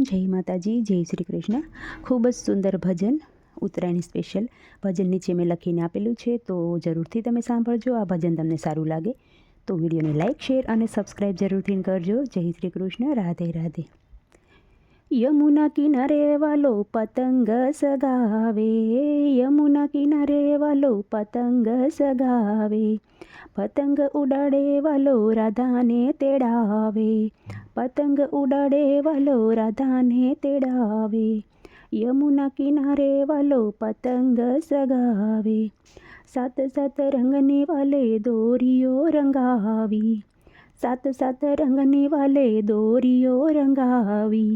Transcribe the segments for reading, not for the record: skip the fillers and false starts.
જય માતાજી, જય શ્રી કૃષ્ણ। ખૂબ જ સુંદર ભજન, ઉત્તરાયણ સ્પેશિયલ ભજન નીચે મેં લખીને આપેલું છે, તો જરૂરથી તમે સાંભળજો। આ ભજન તમને સારું લાગે તો વિડીયોને લાઇક, શેર અને સબસ્ક્રાઈબ જરૂરથી કરજો। જય શ્રી કૃષ્ણ, રાધે રાધે। યમુના કિનારે વાલો પતંગ સગાવે, યમુના કિનારે વાલો પતંગ સગાવે, પતંગ ઉડાડે વાલો રાધાને તેડાવે, પતંગ ઉડાડે વાલો રાધાને તેડાવે, યમુના કિનારે વાલો પતંગ સગાવે, સાત સાત રંગની વાલે દોરીઓ રંગાવી, સાત સાત રંગની વાલે દોરીઓ રંગાવી,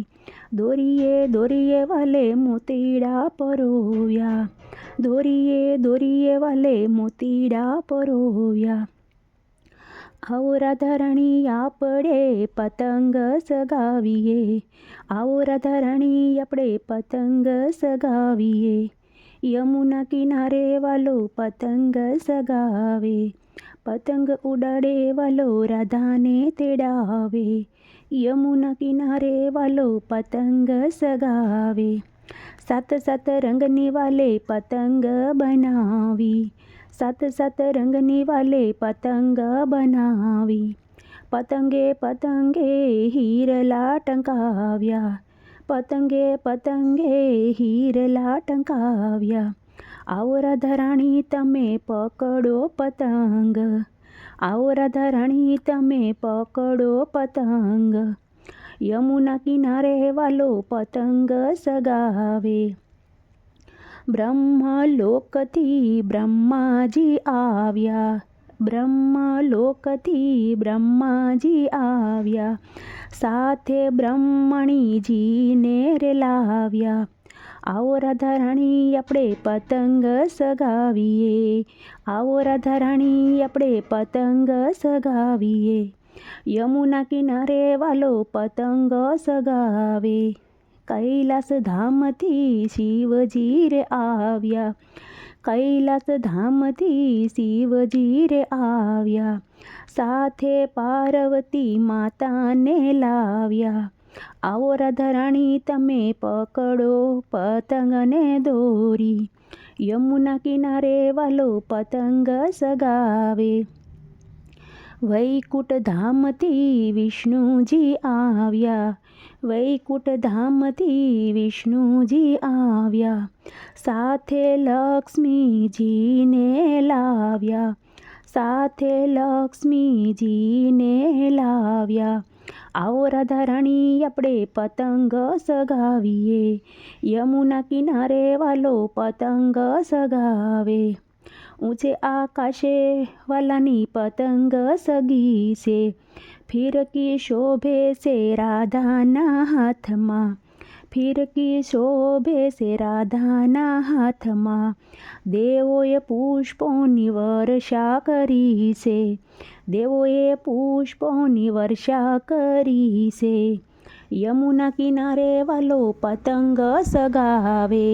દોરીએ દોરીએ વાલે મોતીડા પરોવ્યા, દોરીએ દોરીએ વાલે મોતીડા પરોવ્યા, આવો રાધા રાણી આપણે પતંગ સગાવીએ, આવો રાધા રાણી આપણે પતંગ સગાવીએ, યમુના કિનારે વાલો પતંગ સગાવે, પતંગ ઉડાડે વાલો રાધાને તેડાવે, યમુના કિનારે વાલો પતંગ સગાવે, સાત સાત રંગની વાલે પતંગ બનાવી, સાત સાત રંગની વાલે પતંગ બનાવી, પતંગે પતંગે હીરલા ટંકાવ્યા, પતંગે પતંગે હીરલા ટંકાવ્યા, આવો રાધા રાણી તમે પકડો પતંગ, આવો રાધા રાણી તમે પકડો પતંગ, યમુના કિનારે વાલો પતંગ સગાવે, બ્રહ્મલોકથી બ્રહ્માજી આવ્યા, બ્રહ્મલોકથી બ્રહ્માજી આવ્યા, સાથે બ્રહ્મણીજીને રે લાવ્યા, આવો રાધા રાણી આપણે પતંગ સગાવીએ, આવો રાધા રાણી આપણે પતંગ સગાવીએ, યમુના કિનારે વાલો પતંગ સગાવે, કૈલાસ ધામથી શિવજી રે આવ્યા, કૈલાસ ધામથી શિવજી રે આવ્યા, સાથે પાર્વતી માતાને લાવ્યા, આવો રાધા રાણી તમે પકડો પતંગને દોરી, યમુના કિનારે વાલો પતંગ સગાવે, વૈકુંઠ ધામથી વિષ્ણુજી આવ્યા, વૈકુંઠ ધામથી વિષ્ણુજી આવ્યા, સાથે લક્ષ્મીજીને લાવ્યા, સાથે લક્ષ્મીજીને લાવ્યા, આવો રાધા રાણી આપણે પતંગ સગાવીએ, યમુના કિનારે વાલો પતંગ સગાવે, ઊંચે આકાશે વાલાની પતંગ સગી છે, ફિરકી શોભે છે રાધાના હાથમાં, ફિરકી શોભે છે રાધાના હાથમાં, દેવોએ પુષ્પોની વર્ષા કરી છે, દેવોએ પુષ્પોની વર્ષા કરી છે, યમુના કિનારે વાલો પતંગ સગાવે।